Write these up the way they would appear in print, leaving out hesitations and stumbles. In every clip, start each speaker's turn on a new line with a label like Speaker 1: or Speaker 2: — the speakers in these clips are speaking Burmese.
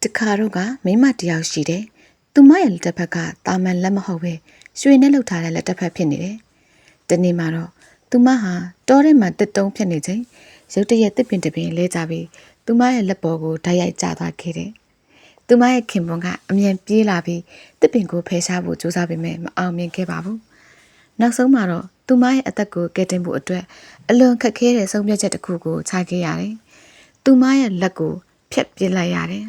Speaker 1: တခါတော့ကမိမတယောက်ရှိတယ်။သူမရဲ့လက်တစ်ဖက်ကတာမန်လက်မဟုတ်ပဲရွှေနဲ့လှုပ်ထားတဲ့လက်တစ်ဖက်ဖြစ်နေတယ်။ဒီနေ့မှာတော့သူမဟာတောထဲမှာတစ်တုံးဖြစ်နေချိန်ရုတ်တရက်တစ်ပင်တစ်ပင်လဲကြပြီးသူမရဲ့လက်ပေါ်ကိုဓာတ်ရိုက်ကျသွားခဲ့တယ်။သူမရဲ့ခင်ပွန်းကအမြန်ပြေးလာပြီးတစ်ပင်ကိုဖယ်ရှားဖို့ကြိုးစားပေမဲ့မအောင်မြင်ခဲ့ပါဘူး။နောက်ဆုံးမှာတော့သူမရဲ့အသက်ကိုကယ်တင်ဖို့အတွက်အလွန်ခက်ခဲတဲ့ဆုံးဖြတ်ချက်တစ်ခုကိုချခဲ့ရတယ်။သူမရဲ့လက်ကိုဖြတ်ပစ်လိုက်ရတယ်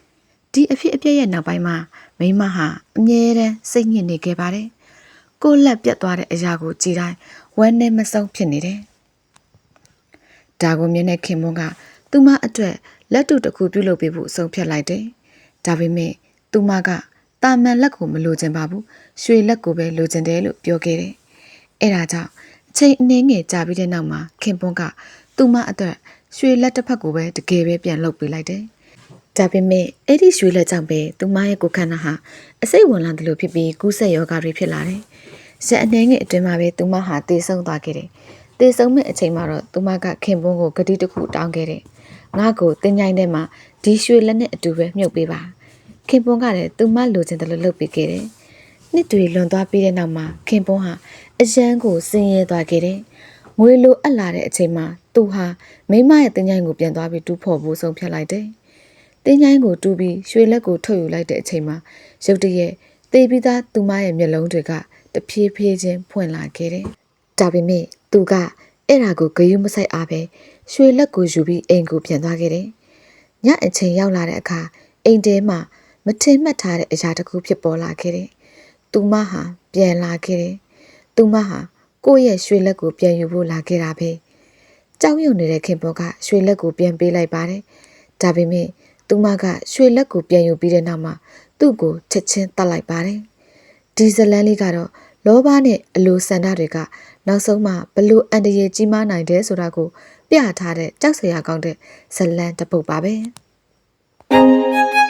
Speaker 1: ။ဒီအဖြစ်အပျက်ရဲ့နောက်ပိုင်းမှာမိမဟာအမြဲတမ်းစိတ်ညစ်နေခဲ့ပါတယ်။ကိုယ်လက်ပြတ်သွားတဲ့အရာကိုကြည်တိုင်းဝမ်းနဲ့မဆုံးဖြစ်နေတယ်။ဒါကိုမြင်တဲ့ခင်မွန်းကသူမအတွက်လက်တူတစ်ခုပြုလုပ်ပေးဖို့ဆုံးဖြတ်လိုက်တယ်။ဒါပေမဲ့သူမကတာမန်လက်ကိုမလိုချင်ပါဘူး။ရွှေလက်ကိုပဲလိုချင်တယ်လို့ပြောခဲ့တယ်။အဲဒါကြောင့်အချိန်အနည်းငယ်ကြာပြီးတဲ့နောက်မှာခင်ပွန်းကသူမအတွက်ရွှေလက်တစ်ဖက်ကိုပဲတကယ်ပဲပြန်လုပ်ပေးလိုက်တယ်။ဒါပေမဲ့အဲ့ဒီရွှေလက်ကြောင့်ပဲသူမရဲ့ကိုယ်ခန္ဓာဟာအစိတ်ဝင်လာတယ်လို့ဖြစ်ပြီးကူးစက်ရောဂါတွေဖြစ်လာတယ်။ရက်အနည်းငယ်အတွင်းမှာပဲသူမဟာတေဆုံးသွားခဲ့တယ်။တေဆုံးမဲ့အချိန်မှာတော့သူမကခင်ပွန်းကိုဂတိတစ်ခုတောင်းခဲ့တယ်။ငါ့ကိုတင်ញိုင်းထဲမှာဒီရွှေလက်နဲ့အတူပဲမြုပ်ပေးပါ။ခင်ပွန်းကလည်းသူမလိုချင်တယ်လို့လုပ်ပေးခဲ့တယ်။နှစ်တွေလွန်သွားပြီးတဲ့နောက်မှာခင်ပွန်းဟာအရန်ကိုဆင်းရဲသွားခဲ့တယ်။ငွေလိုအပ်လာတဲ့အချိန်မှာသူဟာမိမရဲ့တင်ញိုင်းကိုပြန်သွားပြီးတူးဖော်ဖို့ဆုံးဖြတ်လိုက်တယ်။တင်ញိုင်းကိုတူးပြီးရွှေလက်ကိုထုတ်ယူလိုက်တဲ့အချိန်မှာရုတ်တရက်သေပြီးသားသူမရဲ့မျက်လုံးတွေကတဖြည်းဖြည်းချင်းဖွင့်လာခဲ့တယ်။ဒါပေမဲ့သူကအဲ့ဒါကိုဂရုမစိုက်အားပဲရွှေလက်ကိုယူပြီးအိမ်ကိုပြန်သွားခဲ့တယ်။ညအချိန်ရောက်လာတဲ့အခါအိမ်ထဲမှာမထင်မှတ်ထားတဲ့အရာတစ်ခုဖြစ်ပေါ်လာခဲ့တယ်။သူမဟာပြန်လာခဲ့တယ်။သူမဟာကိုယ့်ရဲ့ရွှေလက်ကိုပြန်ယူဖို့လာခဲ့တာပဲ။ကြောက်ရွံ့နေတဲ့ခင်ပေါ်ကရွှေလက်ကိုပြန်ပေးလိုက်ပါတယ်။ဒါပေမဲ့သူမကရွှေလက်ကိုပြန်ယူပြီးတဲ့နောက်မှာသူ့ကိုချက်ချင်းတတ်လိုက်ပါတယ်။ဒီဇလန်လေးကတော့လောဘနဲ့အလိုဆန္ဒတွေကနောက်ဆုံးမှဘလို့အန္တရာယ်ကြီးမားနိုင်တယ်ဆိုတာကိုပြထားတဲ့ကြောက်စရာကောင်းတဲ့ဇလန်တစ်ပုဒ်ပါပဲ။